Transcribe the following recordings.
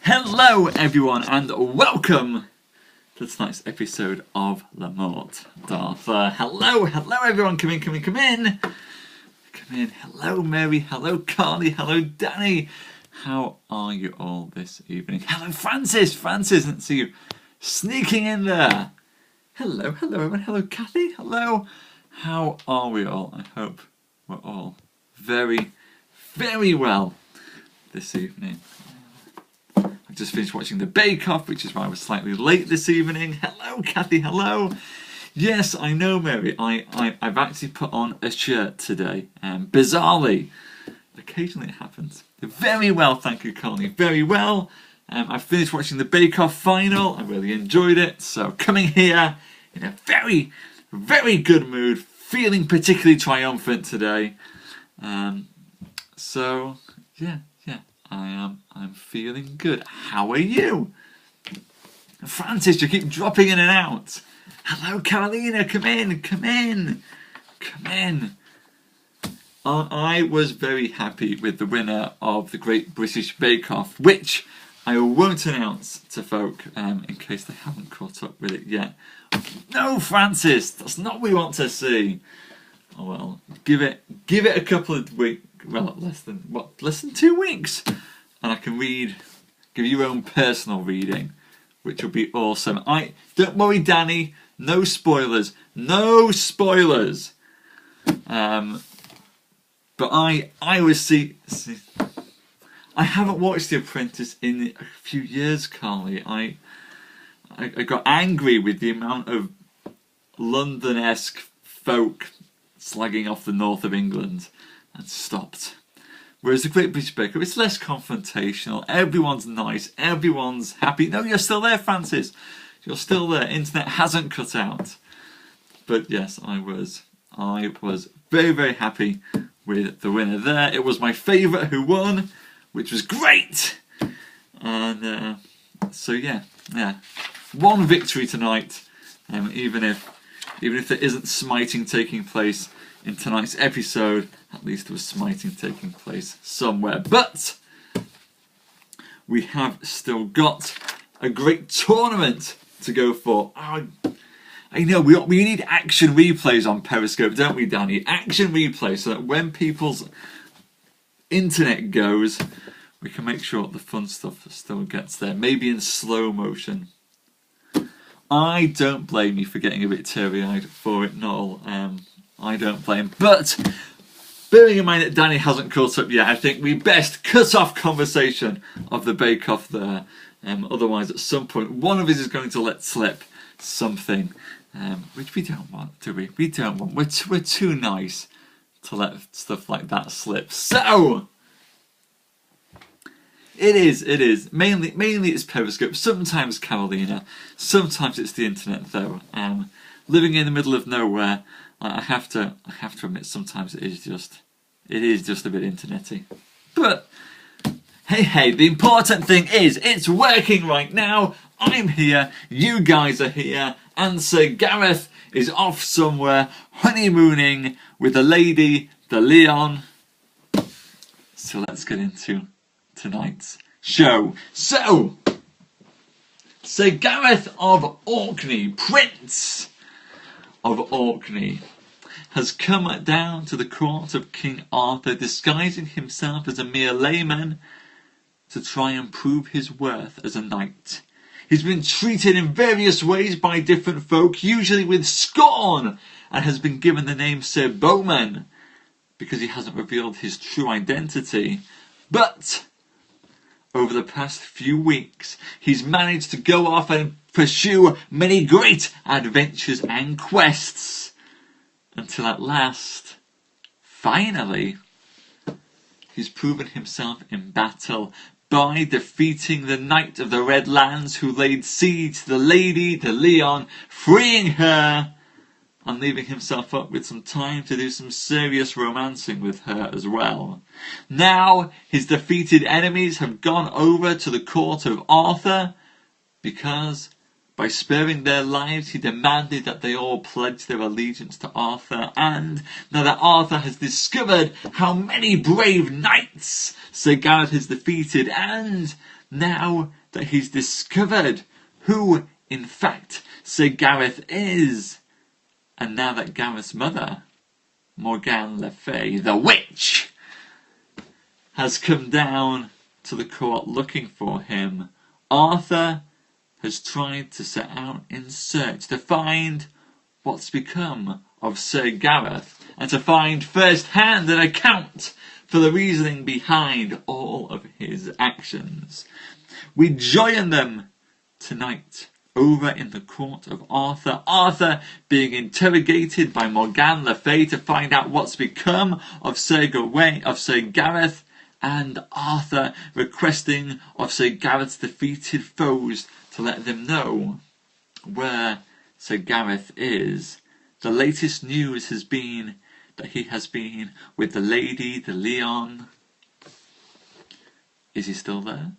Hello everyone and welcome to tonight's episode of Morte. Hello everyone, come in. Come in. Hello Mary, hello Carly, hello Danny. How are you all this evening? Hello Francis, didn't see you sneaking in there. Hello everyone, hello Kathy, hello. How are we all? I hope we're all very well this evening. I just finished watching the Bake Off, which is why I was slightly late this evening. Hello, Kathy, hello. Yes, I know, Mary. I've actually put on a shirt today. Bizarrely. Occasionally it happens. Very well, thank you, Connie. Very well. I finished watching the Bake Off final. I really enjoyed it. So coming here in a very good mood. Feeling particularly triumphant today. So, yeah. I'm feeling good. How are you? Francis, you keep dropping in and out. Hello, Carolina. Come in. I was very happy with the winner of the Great British Bake Off, which I won't announce to folk in case they haven't caught up with it yet. No, Francis, that's not what we want to see. Oh well, give it a couple of weeks. Well, less than 2 weeks, and I can give you your own personal reading, which will be awesome. Don't worry, Danny. No spoilers. But I haven't watched The Apprentice in a few years, Carly. I got angry with the amount of London-esque folk slagging off the north of England and stopped. Whereas the Great British Bake Off, it's less confrontational. Everyone's nice. Everyone's happy. No, you're still there, Francis. You're still there. Internet hasn't cut out. But yes, I was very happy with the winner there. It was my favourite who won, which was great. And so yeah. One victory tonight. Even if there isn't smiting taking place in tonight's episode, at least there was smiting taking place somewhere. But we have still got a great tournament to go for. I know we need action replays on Periscope, don't we, Danny? Action replays, so that when people's internet goes, we can make sure the fun stuff still gets there. Maybe in slow motion. I don't blame you for getting a bit teary-eyed for it, Noel. I don't blame. But bearing in mind that Danny hasn't caught up yet, I think we best cut off conversation of the Bake Off there. Otherwise, at some point, one of us is going to let slip something, which we don't want, do we? We don't want. We're too nice to let stuff like that slip. So it is mainly it's Periscope. Sometimes Carolina. Sometimes it's the internet, though. Living in the middle of nowhere, I have to admit sometimes it is just a bit internety. But hey, the important thing is it's working right now. I'm here, you guys are here, and Sir Gareth is off somewhere honeymooning with the lady, the Leon. So let's get into tonight's show. So, Sir Gareth of Orkney, Prince of Orkney, has come down to the court of King Arthur, disguising himself as a mere layman to try and prove his worth as a knight. He's been treated in various ways by different folk, usually with scorn, and has been given the name Sir Bowman because he hasn't revealed his true identity. But over the past few weeks, he's managed to go off and pursue many great adventures and quests, until at last, finally, he's proven himself in battle by defeating the Knight of the Red Lands who laid siege to the Lady de Leon, freeing her and leaving himself up with some time to do some serious romancing with her as well. Now his defeated enemies have gone over to the court of Arthur because by sparing their lives he demanded that they all pledge their allegiance to Arthur, and now that Arthur has discovered how many brave knights Sir Gareth has defeated and now that he's discovered who, in fact, Sir Gareth is, and now that Gareth's mother, Morgane le Fay, the witch, has come down to the court looking for him, Arthur has tried to set out in search to find what's become of Sir Gareth, and to find first-hand an account for the reasoning behind all of his actions. We join them tonight over in the court of Arthur. Arthur being interrogated by Morgane le Fay to find out what's become of Sir Gareth, and Arthur requesting of Sir Gareth's defeated foes to let them know where Sir Gareth is. The latest news has been that he has been with the Lady de Leon. Is he still there?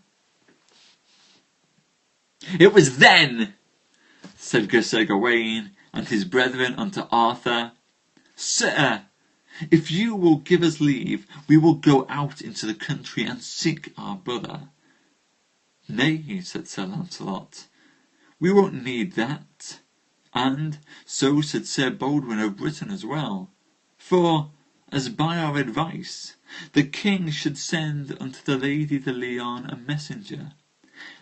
It was then, said Sir Gawain and his brethren unto Arthur, Sir, if you will give us leave, we will go out into the country and seek our brother. Nay, said Sir Lancelot, we won't need that. And so said Sir Baldwin of Britain as well. For, as by our advice, the king should send unto the Lady de Leon a messenger,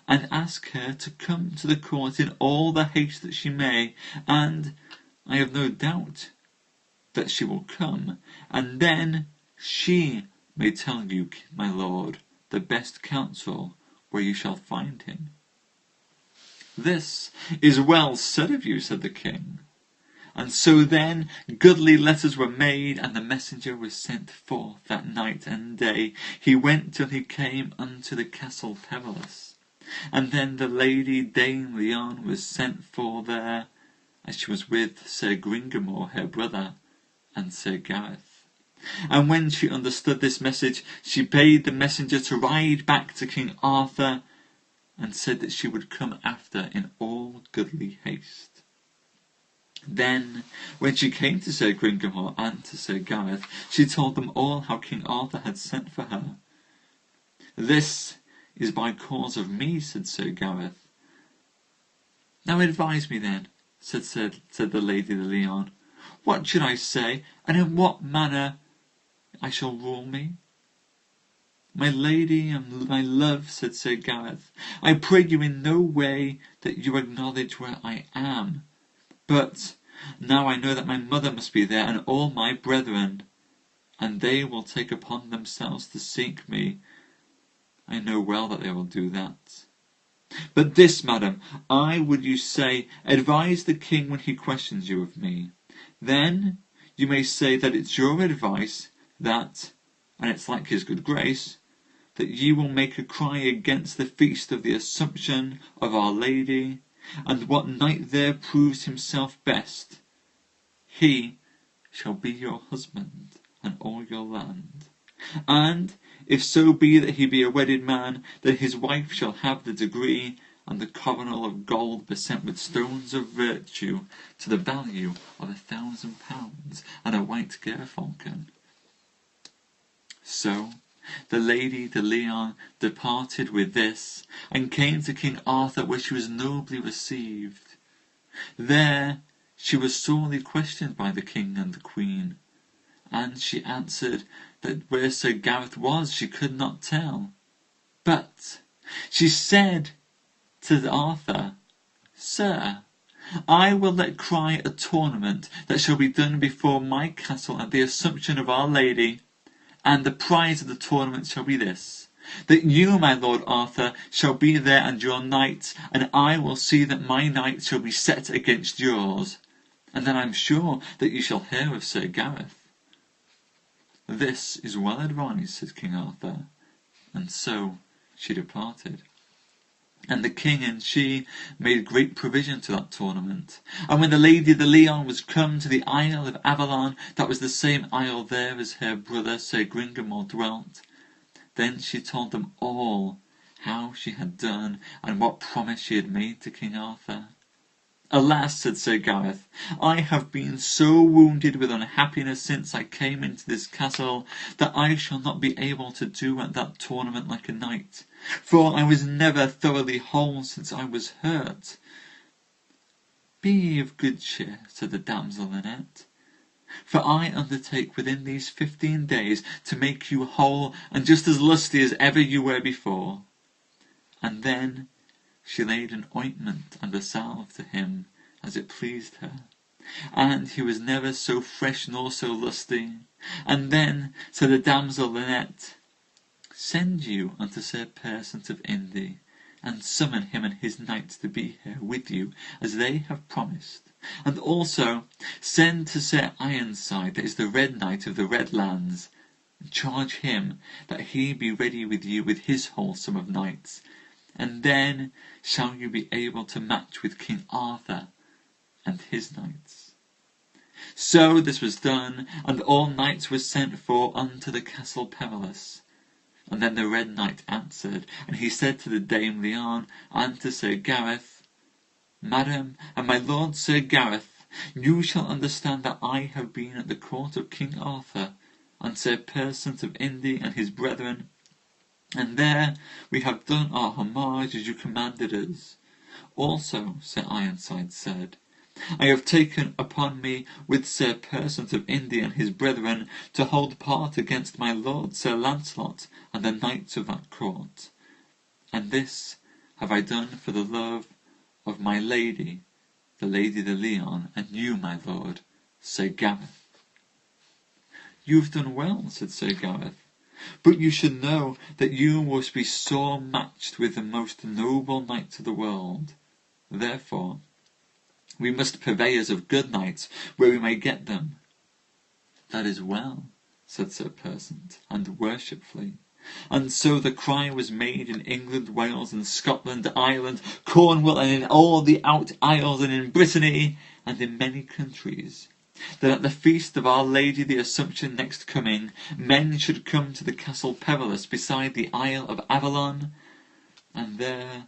and ask her to come to the court in all the haste that she may, and I have no doubt that she will come, and then she may tell you, my lord, the best counsel where you shall find him. This is well said of you, said the king. And so then goodly letters were made, and the messenger was sent forth that night and day. He went till he came unto the castle perilous. And then the Lady Dame Leon was sent for there, as she was with Sir Gringamore her brother, and Sir Gareth. And when she understood this message, she bade the messenger to ride back to King Arthur, and said that she would come after in all goodly haste. Then, when she came to Sir Gringamore and to Sir Gareth, she told them all how King Arthur had sent for her. This is by cause of me, said Sir Gareth. Now advise me then, said the Lady de Leon, what should I say, and in what manner I shall rule me? My lady and my love, said Sir Gareth, I pray you in no way that you acknowledge where I am. But now I know that my mother must be there, and all my brethren, and they will take upon themselves to seek me. I know well that they will do that. But this, madam, I would you say, advise the king when he questions you of me. Then you may say that it's your advice that, and it's like his good grace, that ye will make a cry against the feast of the Assumption of Our Lady, and what knight there proves himself best, he shall be your husband and all your land. And if so be that he be a wedded man, then his wife shall have the degree and the coronal of gold beset with stones of virtue to the value of £1,000, and a white gerfalcon. So the Lady de Leon departed with this, and came to King Arthur, where she was nobly received. There she was sorely questioned by the king and the queen, and she answered that where Sir Gareth was she could not tell. But she said to Arthur, Sir, I will let cry a tournament that shall be done before my castle at the Assumption of Our Lady, and the prize of the tournament shall be this, that you, my lord Arthur, shall be there and your knights, and I will see that my knight shall be set against yours, and then I am sure that you shall hear of Sir Gareth. This is well advised, said King Arthur, and so she departed. And the king and she made great provision to that tournament. And when the Lady de Leon was come to the Isle of Avalon, that was the same isle there as her brother Sir Gringamore dwelt, then she told them all how she had done, and what promise she had made to King Arthur. Alas, said Sir Gareth, I have been so wounded with unhappiness since I came into this castle that I shall not be able to do at that tournament like a knight, for I was never thoroughly whole since I was hurt. Be of good cheer, said the damsel Lynette, for I undertake within these 15 days to make you whole and just as lusty as ever you were before. And then she laid an ointment and a salve to him, as it pleased her, and he was never so fresh nor so lusty. And then said the damsel Lynette, Send you unto Sir Persant of Inde, and summon him and his knights to be here with you, as they have promised. And also send to Sir Ironside, that is the Red Knight of the Red Lands, and charge him that he be ready with you with his wholesome of knights, and then shall you be able to match with King Arthur and his knights. So this was done, and all knights were sent for unto the Castle Perilous. And then the Red Knight answered, and he said to the Dame Lyon and to Sir Gareth, Madam, and my lord Sir Gareth, you shall understand that I have been at the court of King Arthur, and Sir Persant of Inde and his brethren, and there we have done our homage as you commanded us. Also, Sir Ironside said, I have taken upon me with Sir Persant of Inde and his brethren to hold part against my lord Sir Lancelot and the knights of that court. And this have I done for the love of my lady, the Lady de Lyon, and you, my lord, Sir Gareth. You've done well, said Sir Gareth. But you should know that you must be sore matched with the most noble knights of the world. Therefore, we must purveyors of good knights where we may get them. That is well, said Sir Persant, and worshipfully. And so the cry was made in England, Wales, and Scotland, Ireland, Cornwall, and in all the out isles, and in Brittany, and in many countries, that at the feast of Our Lady the Assumption next coming, men should come to the Castle Perilous beside the Isle of Avalon, and there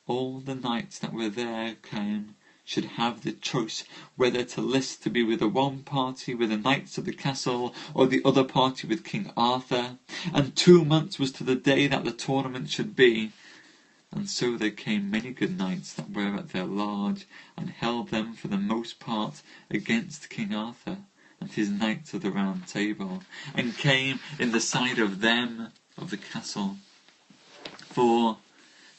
all the knights that were there came should have the choice whether to list to be with the one party with the knights of the castle, or the other party with King Arthur. And 2 months was to the day that the tournament should be. And so there came many good knights that were at their large, and held them for the most part against King Arthur and his knights of the Round Table, and came in the side of them of the castle. For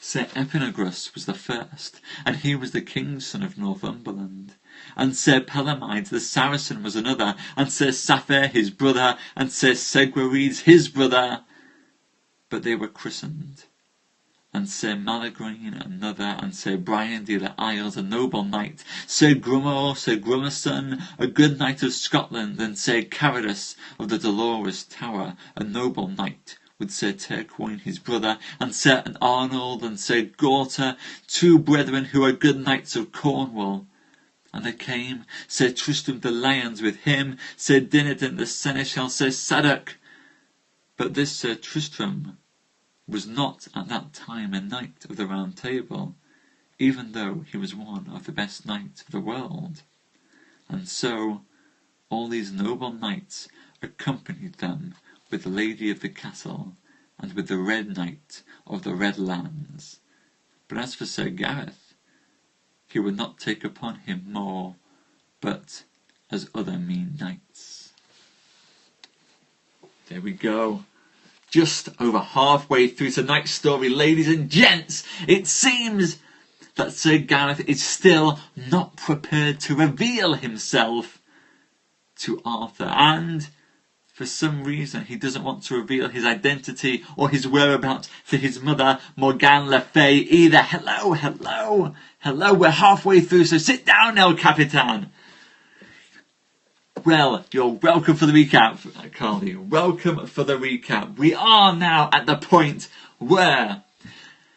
Sir Epinegris was the first, and he was the king's son of Northumberland. And Sir Palomides the Saracen was another, and Sir Saphir his brother, and Sir Segwarides his brother. But they were christened. And Sir Malagrine another, and Sir Brian de la Isles a noble knight, Sir Grummore, Sir Grummerson, a good knight of Scotland, and Sir Caradus of the Dolorous Tower, a noble knight, with Sir Turquoine his brother, and Sir Arnold and Sir Gauter, 2 brethren who are good knights of Cornwall. And there came Sir Tristram de Lyons with him, Sir Dinadan the Seneschal, Sir Sadok. But this Sir Tristram was not at that time a knight of the Round Table, even though he was one of the best knights of the world. And so all these noble knights accompanied them with the lady of the castle, and with the Red Knight of the Red Lands. But as for Sir Gareth, he would not take upon him more, but as other mean knights. There we go. Just over halfway through tonight's story, ladies and gents. It seems that Sir Gareth is still not prepared to reveal himself to Arthur, and for some reason he doesn't want to reveal his identity or his whereabouts to his mother, Morgane Le Fay, either. Hello, we're halfway through, so sit down now, Capitan. Well, you're welcome for the recap, Carly. Welcome for the recap. We are now at the point where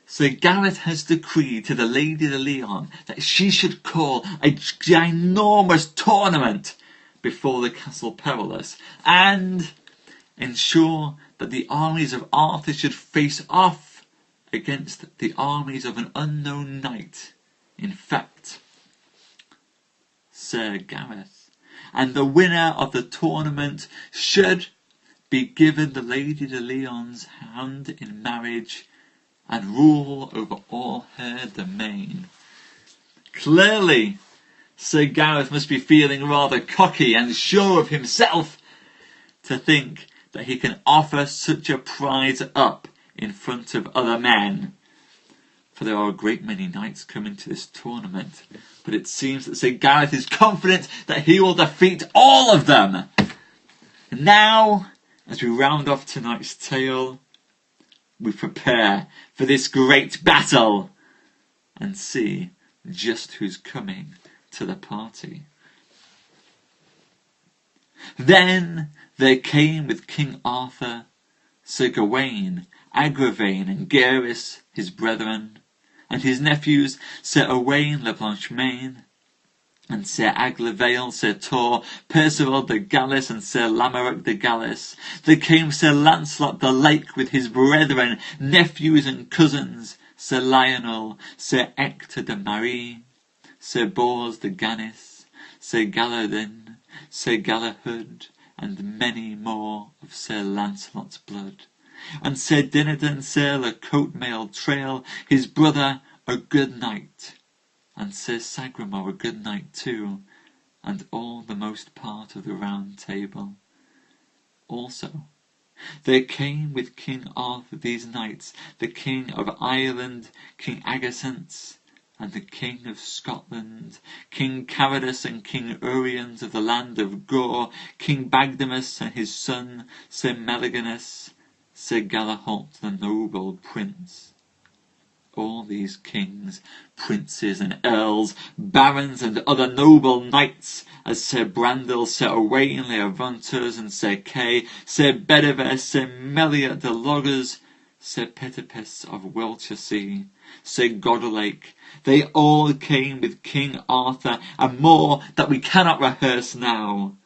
Sir Gareth has decreed to the Lady de Lyon that she should call a ginormous tournament before the Castle Perilous, and ensure that the armies of Arthur should face off against the armies of an unknown knight. In fact, Sir Gareth, and the winner of the tournament should be given the Lady de Leon's hand in marriage and rule over all her domain. Clearly, Sir Gareth must be feeling rather cocky and sure of himself to think that he can offer such a prize up in front of other men. For there are a great many knights coming to this tournament, but it seems that Sir Gareth is confident that he will defeat all of them. And now, as we round off tonight's tale, we prepare for this great battle and see just who's coming to the party. Then there came with King Arthur Sir Gawain, Agravain, and Gareth his brethren, and his nephews Sir Owain le Blanchemain, and Sir Aglavale, Sir Tor, Percival de Galis, and Sir Lamorak de Galis. There came Sir Lancelot the Lake with his brethren, nephews and cousins, Sir Lionel, Sir Ector de Marie, Sir Bors de Ganis, Sir Galadin, Sir Galahad, and many more of Sir Lancelot's blood. And Sir Dinadan, Sir Le Cote-Mail Trail, his brother, a good knight, and Sir Sagramor, a good knight too, and all the most part of the Round Table. Also, there came with King Arthur these knights, the King of Ireland, King Agasant, and the King of Scotland, King Carados and King Uriens of the land of Gore, King Bagdamus and his son, Sir Meliganus, Sir Galahalt the noble prince. All these kings, princes and earls, barons and other noble knights, as Sir Brandel, Sir Owain le Avanters, and Sir Kay, Sir Bedivere, Sir Meliot de Loggers, Sir Petipes of Wiltshire, Sir Godalake, they all came with King Arthur, and more that we cannot rehearse now.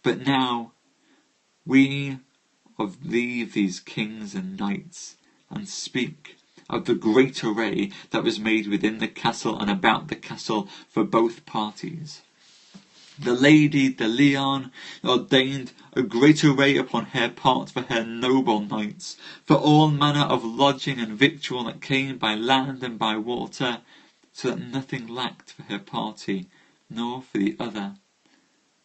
But now we leave these kings and knights, and speak of the great array that was made within the castle and about the castle for both parties. The Lady de Leon ordained a great array upon her part for her noble knights, for all manner of lodging and victual that came by land and by water, so that nothing lacked for her party, nor for the other.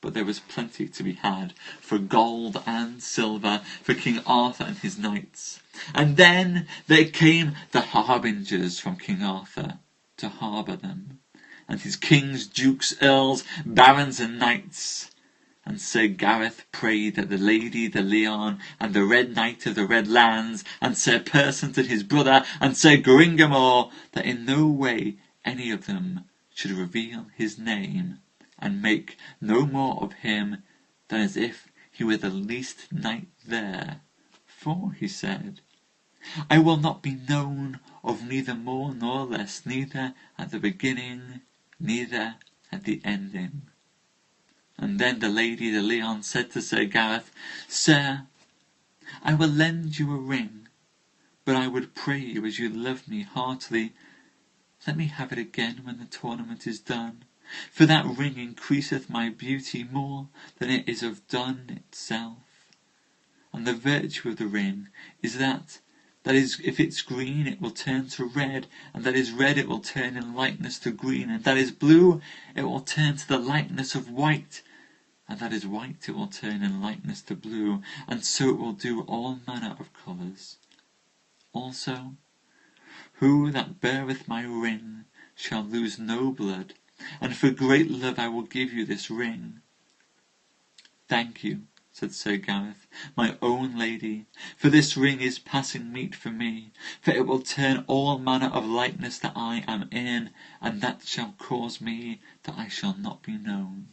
But there was plenty to be had for gold and silver for King Arthur and his knights. And then there came the harbingers from King Arthur to harbour them, and his kings, dukes, earls, barons, and knights. And Sir Gareth prayed that the Lady de Leon, and the Red Knight of the Red Lands, and Sir Persant and his brother, and Sir Gringamore, that in no way any of them should reveal his name, and make no more of him than as if he were the least knight there. For, he said, I will not be known of neither more nor less, neither at the beginning, neither at the ending. And then the Lady de Leon said to Sir Gareth, Sir, I will lend you a ring, but I would pray you, as you love me heartily, let me have it again when the tournament is done. For that ring increaseth my beauty more than it is of done itself. And the virtue of the ring is that is, if it's green, it will turn to red, and that is red, it will turn in likeness to green, and that is blue, it will turn to the likeness of white, and that is white, it will turn in likeness to blue, and so it will do all manner of colours. Also, who that beareth my ring shall lose no blood, and for great love I will give you this ring. Thank you, said Sir Gareth, my own lady, for this ring is passing meet for me, for it will turn all manner of likeness that I am in, and that shall cause me that I shall not be known.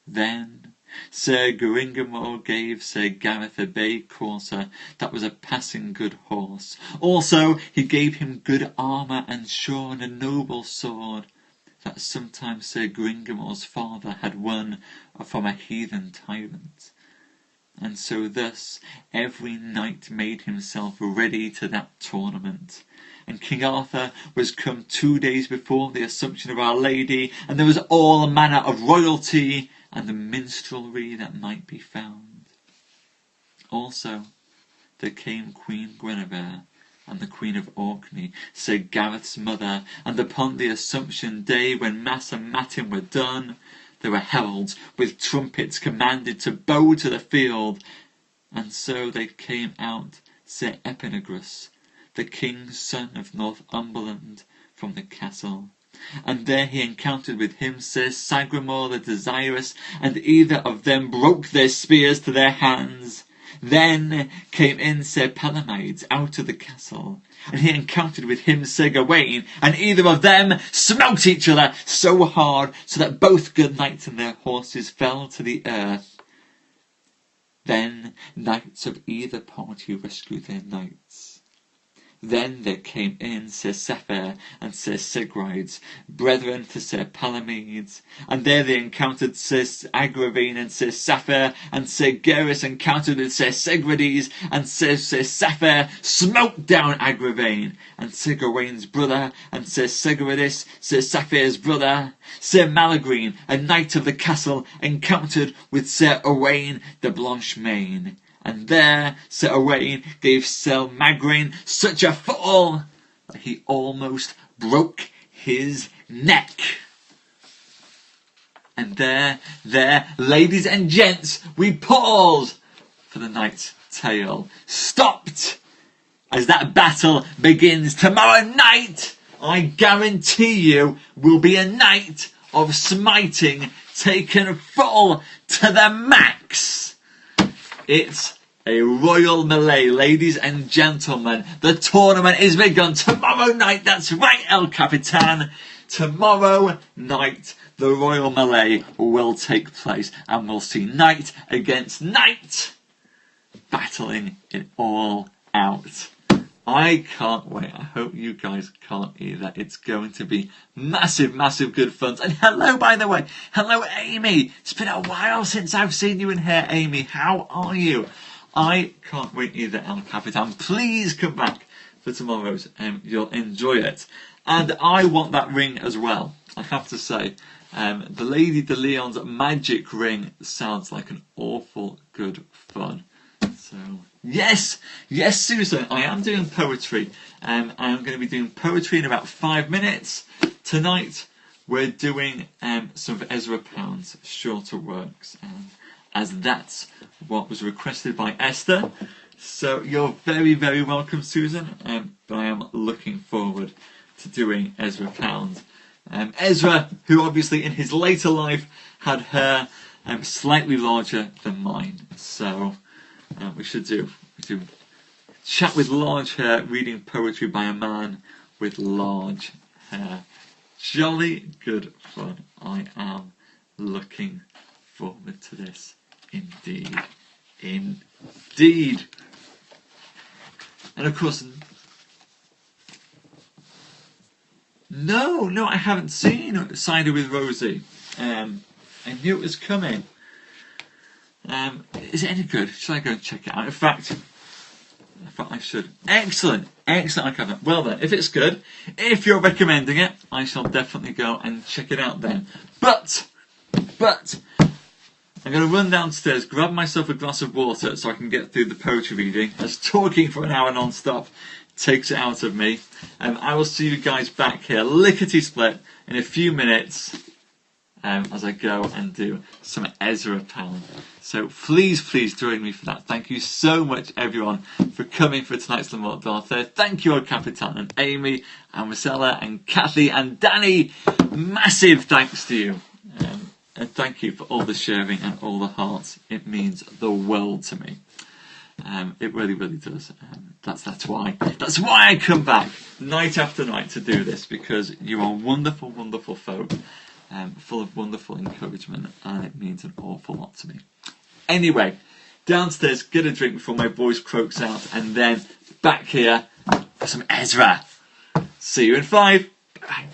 Then Sir Gringamore gave Sir Gareth a bay courser that was a passing good horse. Also he gave him good armour and sure and a noble sword, that sometimes Sir Gringamore's father had won from a heathen tyrant. And so thus every knight made himself ready to that tournament, and King Arthur was come 2 days before the Assumption of Our Lady, and there was all manner of royalty and the minstrelry that might be found. Also there came Queen Guinevere, and the Queen of Orkney, Sir Gareth's mother, and upon the Assumption day, when mass and matin were done, there were heralds with trumpets commanded to bow to the field, and so they came out Sir Epinegris, the king's son of Northumberland, from the castle. And there he encountered with him Sir Sagramore the Desirous, and either of them broke their spears to their hands. Then came in Sir Palomides out of the castle, and he encountered with him Sir Gawaine, and either of them smote each other so hard, so that both good knights and their horses fell to the earth. Then knights of either party rescued their knights. Then there came in Sir Sapphire and Sir Sigrides, brethren to Sir Palomides, and there they encountered Sir Agravaine and Sir Sapphire, and Sir Gareth encountered with Sir Sigrides, and Sir Sapphire smote down Agravaine, and Sir Gawaine's brother, and Sir Sigrides, Sir Sapphire's brother. Sir Malagrine, a knight of the castle, encountered with Sir Owain de Blanchemain. And there Sir Owain gave Sir Malagrine such a fall that he almost broke his neck. And there, ladies and gents, we pause for the night's tale. Stopped as that battle begins tomorrow night. I guarantee you will be a night of smiting taken full to the max. It's a royal melee, ladies and gentlemen. The tournament is begun tomorrow night. That's right, El Capitan. Tomorrow night, the royal melee will take place, and we'll see knight against knight battling it all out. I can't wait. I hope you guys can't either. It's going to be massive, massive good fun. And hello, by the way. Hello, Amy. It's been a while since I've seen you in here, Amy. How are you? I can't wait either, El Capitan. Please come back for tomorrow's. You'll enjoy it. And I want that ring as well. I have to say, the Lady de Leon's magic ring sounds like an awful good fun. So, yes, Susan, I am doing poetry. I'm going to be doing poetry in about 5 minutes. Tonight, we're doing some of Ezra Pound's shorter works, as that's what was requested by Esther. So, you're very, very welcome, Susan. But I am looking forward to doing Ezra Pound. Ezra, who obviously in his later life had hair slightly larger than mine. So, we should do chat with large hair, reading poetry by a man with large hair. Jolly good fun. I am looking forward to this indeed. Indeed. And of course, no, I haven't seen Cider with Rosie. I knew it was coming. Is it any good? Should I go and check it out? In fact I should. Excellent, I can. Well then, if it's good, if you're recommending it, I shall definitely go and check it out then. But I'm going to run downstairs, grab myself a glass of water so I can get through the poetry reading, as talking for an hour non-stop takes it out of me. I will see you guys back here, lickety-split, in a few minutes, as I go and do some Ezra Pound. So please join me for that. Thank you so much, everyone, for coming for tonight's Le Morte d'Arthur. Thank you, old Capitan, and Amy, and Marcella, and Kathy, and Danny. Massive thanks to you. And thank you for all the sharing and all the hearts. It means the world to me. It really, really does. That's why I come back night after night to do this, because you are wonderful, wonderful folk, full of wonderful encouragement, and it means an awful lot to me. Anyway, downstairs, get a drink before my voice croaks out, and then back here for some Ezra. See you in 5. Bye.